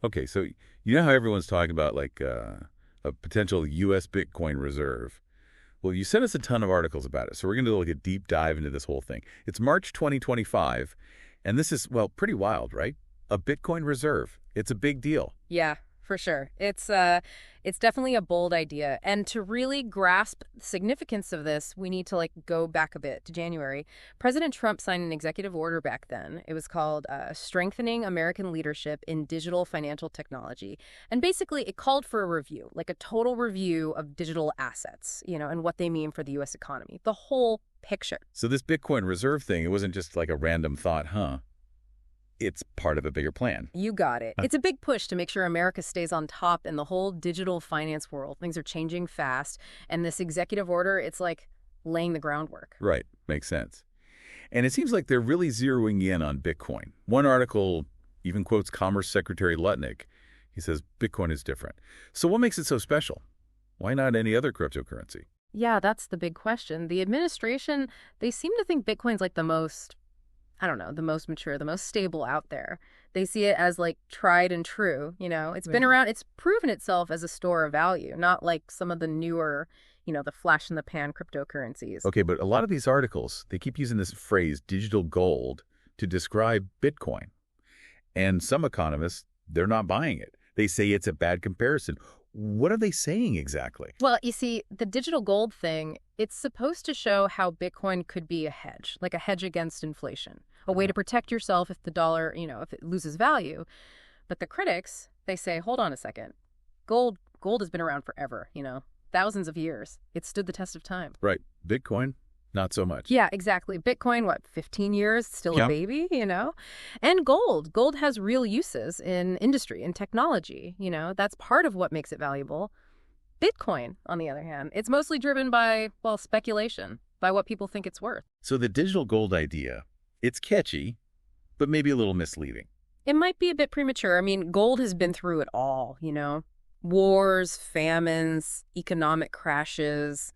Okay, so you know how everyone's talking about like a potential U.S. Bitcoin reserve? Well, you sent us a ton of articles about it, so we're going to do like a deep dive into this whole thing. It's March 2025, and this is, well, pretty wild, right? A Bitcoin reserve. It's a big deal. Yeah, for sure. It's definitely a bold idea. And to really grasp the significance of this, we need to go back a bit to January. President Trump signed an executive order back then. It was called Strengthening American Leadership in Digital Financial Technology. And basically it called for a review, like a total review of digital assets, and what they mean for the US economy. The whole picture. So this Bitcoin reserve thing, it wasn't just like a random thought, huh? It's part of a bigger plan. You got it. It's a big push to make sure America stays on top in the whole digital finance world. Things are changing fast, and this executive order, it's like laying the groundwork. Right. Makes sense. And it seems like they're really zeroing in on Bitcoin. One article even quotes Commerce Secretary Lutnick. He says Bitcoin is different. So what makes it so special? Why not any other cryptocurrency? Yeah, that's the big question. The administration, they seem to think Bitcoin's like the most, I don't know, the most mature, the most stable out there. They see it as like tried and true, It's been around, it's proven itself as a store of value, not like some of the newer, the flash in the pan cryptocurrencies. Okay, but a lot of these articles, they keep using this phrase, digital gold, to describe Bitcoin. And some economists, they're not buying it. They say it's a bad comparison. What are they saying exactly? Well, you see, the digital gold thing, it's supposed to show how Bitcoin could be a hedge, like a hedge against inflation, a way to protect yourself if the dollar, if it loses value. But the critics, they say, hold on a second. Gold has been around forever, thousands of years. It stood the test of time. Right. Bitcoin, not so much. Yeah, exactly. Bitcoin, what, 15 years, still Yeah. a baby, And gold. Gold has real uses in industry and technology, That's part of what makes it valuable. Bitcoin, on the other hand, it's mostly driven by, well, speculation, by what people think it's worth. So the digital gold idea, it's catchy, but maybe a little misleading. It might be a bit premature. I mean, gold has been through it all, Wars, famines, economic crashes.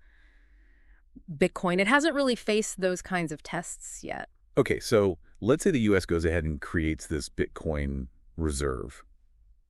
Bitcoin, it hasn't really faced those kinds of tests yet. Okay, so let's say the U.S. goes ahead and creates this Bitcoin reserve.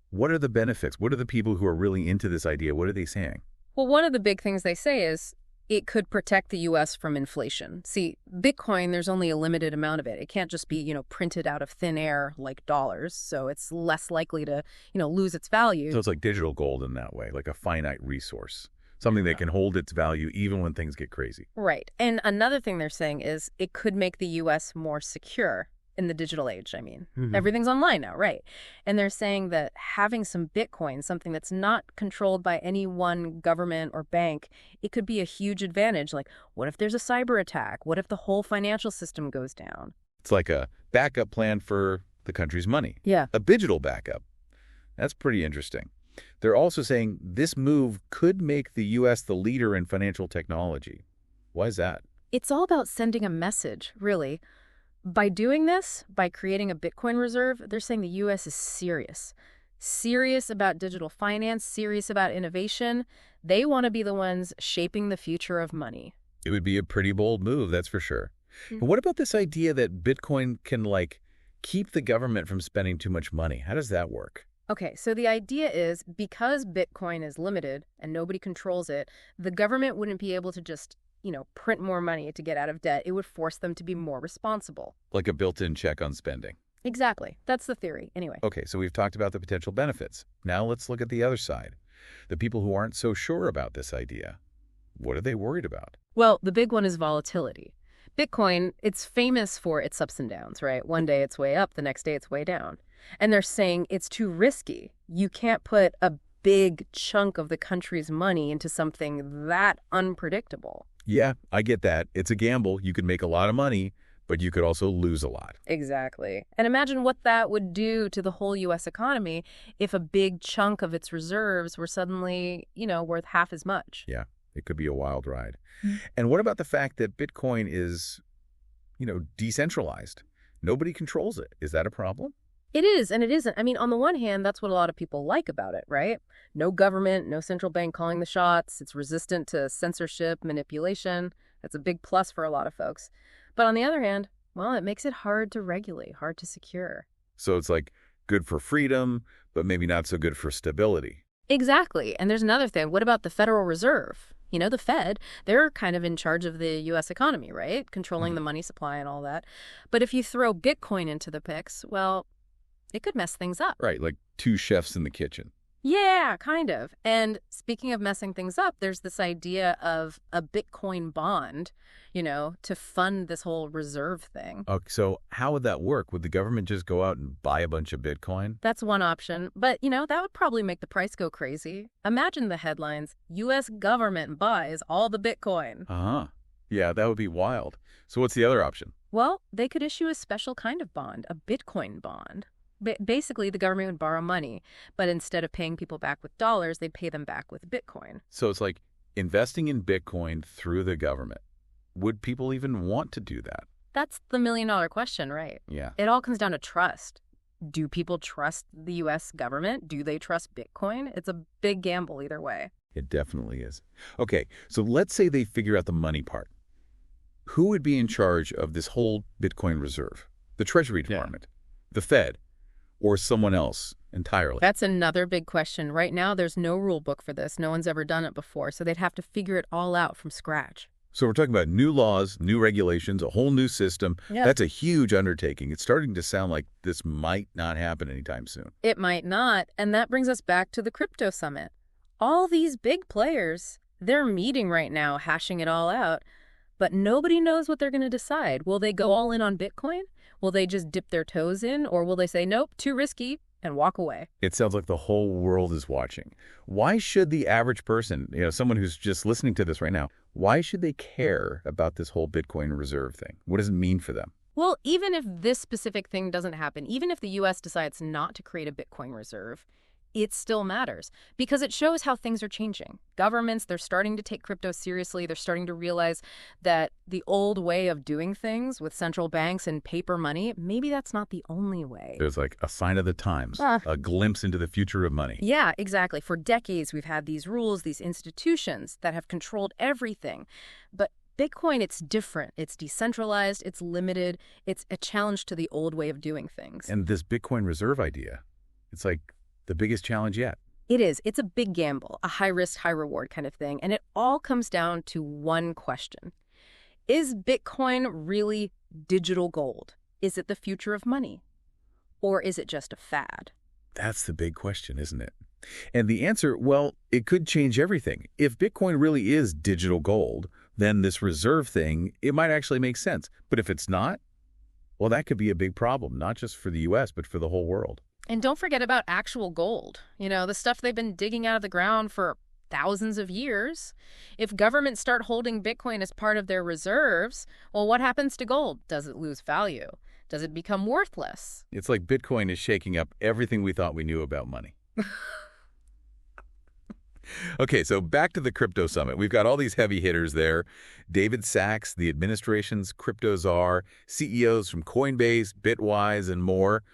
What are the benefits? What are the people who are really into this idea? What are they saying? Well, one of the big things they say is it could protect the U.S. from inflation. See, Bitcoin, there's only a limited amount of it. It can't just be, printed out of thin air like dollars. So it's less likely to, lose its value. So it's like digital gold in that way, like a finite resource, something that can hold its value even when things get crazy. Right. And another thing they're saying is it could make the U.S. more secure in the digital age. I mean, everything's online now, right? And they're saying that having some Bitcoin, something that's not controlled by any one government or bank, it could be a huge advantage. Like, what if there's a cyber attack? What if the whole financial system goes down? It's like a backup plan for the country's money. Yeah. A digital backup. That's pretty interesting. They're also saying this move could make the U.S. the leader in financial technology. Why is that? It's all about sending a message, really. By doing this, by creating a Bitcoin reserve, they're saying the U.S. is serious. Serious about digital finance, serious about innovation. They want to be the ones shaping the future of money. It would be a pretty bold move, that's for sure. But what about this idea that Bitcoin can, keep the government from spending too much money? How does that work? Okay, so the idea is because Bitcoin is limited and nobody controls it, the government wouldn't be able to just print more money to get out of debt. It would force them to be more responsible. Like a built-in check on spending. Exactly. That's the theory. Anyway. Okay, so we've talked about the potential benefits. Now let's look at the other side. The people who aren't so sure about this idea. What are they worried about? Well, the big one is volatility. Bitcoin, it's famous for its ups and downs, right? One day it's way up, the next day it's way down. And they're saying it's too risky. You can't put a big chunk of the country's money into something that unpredictable. Yeah, I get that. It's a gamble. You could make a lot of money, but you could also lose a lot. Exactly. And imagine what that would do to the whole U.S. economy if a big chunk of its reserves were suddenly, worth half as much. Yeah, it could be a wild ride. And what about the fact that Bitcoin is, decentralized? Nobody controls it. Is that a problem? It is, and it isn't. I mean, on the one hand, that's what a lot of people like about it, right? No government, no central bank calling the shots. It's resistant to censorship, manipulation. That's a big plus for a lot of folks. But on the other hand, well, it makes it hard to regulate, hard to secure. So it's like good for freedom, but maybe not so good for stability. Exactly. And there's another thing. What about the Federal Reserve? The Fed, they're kind of in charge of the U.S. economy, right? Controlling the money supply and all that. But if you throw Bitcoin into the mix, well, it could mess things up. Right, like two chefs in the kitchen. Yeah, kind of. And speaking of messing things up, there's this idea of a Bitcoin bond, to fund this whole reserve thing. Okay, so how would that work? Would the government just go out and buy a bunch of Bitcoin? That's one option. But, that would probably make the price go crazy. Imagine the headlines, U.S. government buys all the Bitcoin. Uh-huh. Yeah, that would be wild. So what's the other option? Well, they could issue a special kind of bond, a Bitcoin bond. Basically, the government would borrow money, but instead of paying people back with dollars, they'd pay them back with Bitcoin. So it's like investing in Bitcoin through the government. Would people even want to do that? That's the million-dollar question, right? Yeah. It all comes down to trust. Do people trust the U.S. government? Do they trust Bitcoin? It's a big gamble either way. It definitely is. Okay, so let's say they figure out the money part. Who would be in charge of this whole Bitcoin reserve? The Treasury Department, the Fed, or someone else entirely? That's another big question. Right now, there's no rule book for this. No one's ever done it before, so they'd have to figure it all out from scratch. So we're talking about new laws, new regulations, a whole new system. Yeah. That's a huge undertaking. It's starting to sound like this might not happen anytime soon. It might not, and that brings us back to the crypto summit. All these big players, they're meeting right now, hashing it all out, but nobody knows what they're going to decide. Will they go all in on Bitcoin? Will they just dip their toes in, or will they say, nope, too risky, and walk away? It sounds like the whole world is watching. Why should the average person, someone who's just listening to this right now, why should they care about this whole Bitcoin reserve thing? What does it mean for them? Well, even if this specific thing doesn't happen, even if the U.S. decides not to create a Bitcoin reserve, it still matters because it shows how things are changing. Governments, they're starting to take crypto seriously. They're starting to realize that the old way of doing things with central banks and paper money, maybe that's not the only way. There's like a sign of the times, a glimpse into the future of money. Yeah, exactly. For decades, we've had these rules, these institutions that have controlled everything. But Bitcoin, it's different. It's decentralized. It's limited. It's a challenge to the old way of doing things. And this Bitcoin reserve idea, it's like the biggest challenge yet. It is. It's a big gamble, a high-risk, high-reward kind of thing. And it all comes down to one question. Is Bitcoin really digital gold? Is it the future of money? Or is it just a fad? That's the big question, isn't it? And the answer, well, it could change everything. If Bitcoin really is digital gold, then this reserve thing, it might actually make sense. But if it's not, well, that could be a big problem, not just for the U.S., but for the whole world. And don't forget about actual gold. The stuff they've been digging out of the ground for thousands of years. If governments start holding Bitcoin as part of their reserves, well, what happens to gold? Does it lose value? Does it become worthless? It's like Bitcoin is shaking up everything we thought we knew about money. Okay, so back to the crypto summit. We've got all these heavy hitters there. David Sachs, the administration's crypto czar, CEOs from Coinbase, Bitwise, and more.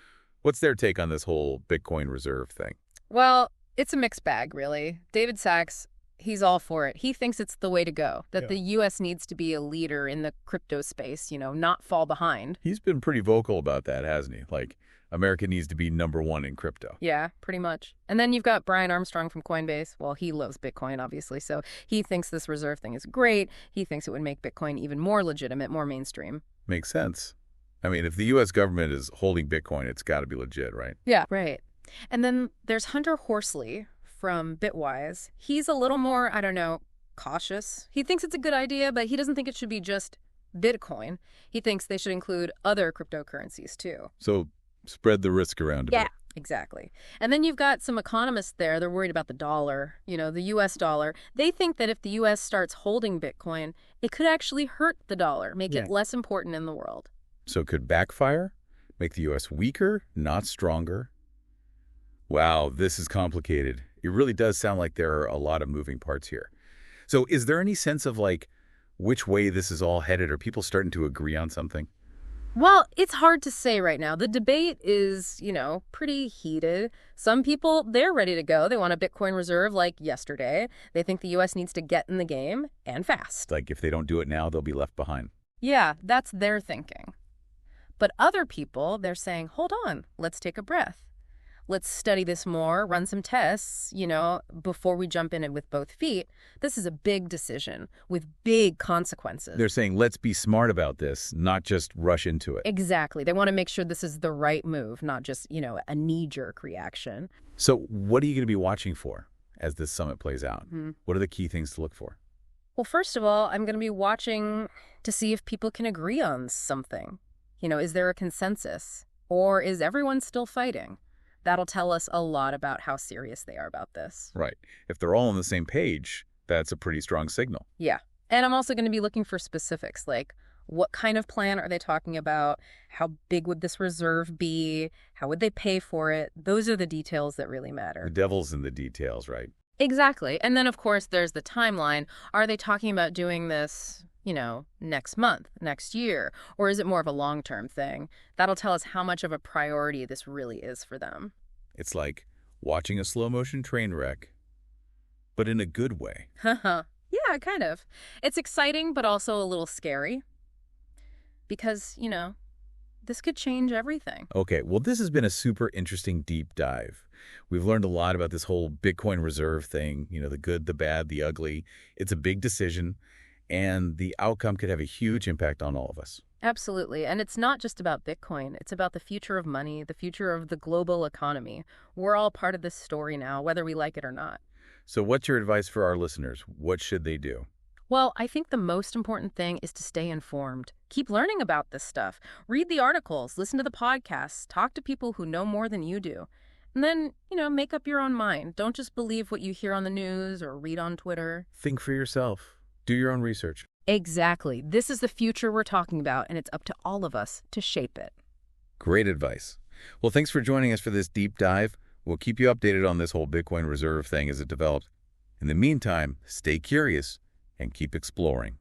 What's their take on this whole Bitcoin reserve thing? Well, it's a mixed bag, really. David Sachs, he's all for it. He thinks it's the way to go, that the U.S. needs to be a leader in the crypto space, not fall behind. He's been pretty vocal about that, hasn't he? Like, America needs to be #1 in crypto. Yeah, pretty much. And then you've got Brian Armstrong from Coinbase. Well, he loves Bitcoin, obviously, so he thinks this reserve thing is great. He thinks it would make Bitcoin even more legitimate, more mainstream. Makes sense. I mean, if the U.S. government is holding Bitcoin, it's got to be legit, right? Yeah, right. And then there's Hunter Horsley from Bitwise. He's a little more, cautious. He thinks it's a good idea, but he doesn't think it should be just Bitcoin. He thinks they should include other cryptocurrencies, too. So spread the risk around a bit. Exactly. And then you've got some economists there. They're worried about the dollar, the U.S. dollar. They think that if the U.S. starts holding Bitcoin, it could actually hurt the dollar, make it less important in the world. So it could backfire, make the U.S. weaker, not stronger. Wow, this is complicated. It really does sound like there are a lot of moving parts here. So is there any sense of, which way this is all headed? Are people starting to agree on something? Well, it's hard to say right now. The debate is, pretty heated. Some people, they're ready to go. They want a Bitcoin reserve like yesterday. They think the U.S. needs to get in the game and fast. Like if they don't do it now, they'll be left behind. Yeah, that's their thinking. But other people, they're saying, hold on, let's take a breath. let's study this more, run some tests, before we jump in it with both feet. This is a big decision with big consequences. They're saying, let's be smart about this, not just rush into it. Exactly. They want to make sure this is the right move, not just, a knee-jerk reaction. So what are you going to be watching for as this summit plays out? Mm-hmm. What are the key things to look for? Well, first of all, I'm going to be watching to see if people can agree on something. Is there a consensus? Or is everyone still fighting? That'll tell us a lot about how serious they are about this. Right. If they're all on the same page, that's a pretty strong signal. Yeah. And I'm also going to be looking for specifics, like what kind of plan are they talking about? How big would this reserve be? How would they pay for it? Those are the details that really matter. The devil's in the details, right? Exactly. And then, of course, there's the timeline. Are they talking about doing this, next month, next year? Or is it more of a long-term thing? That'll tell us how much of a priority this really is for them. It's like watching a slow-motion train wreck, but in a good way. Yeah, kind of. It's exciting, but also a little scary. Because, this could change everything. Okay, well, this has been a super interesting deep dive. We've learned a lot about this whole Bitcoin reserve thing, the good, the bad, the ugly. It's a big decision, and the outcome could have a huge impact on all of us. Absolutely. And it's not just about Bitcoin. It's about the future of money, the future of the global economy. We're all part of this story now, whether we like it or not. So what's your advice for our listeners? What should they do? Well, I think the most important thing is to stay informed. Keep learning about this stuff. Read the articles, listen to the podcasts, talk to people who know more than you do. And then, make up your own mind. Don't just believe what you hear on the news or read on Twitter. Think for yourself. Do your own research. Exactly. This is the future we're talking about, and it's up to all of us to shape it. Great advice. Well, thanks for joining us for this deep dive. We'll keep you updated on this whole Bitcoin reserve thing as it develops. In the meantime, stay curious and keep exploring.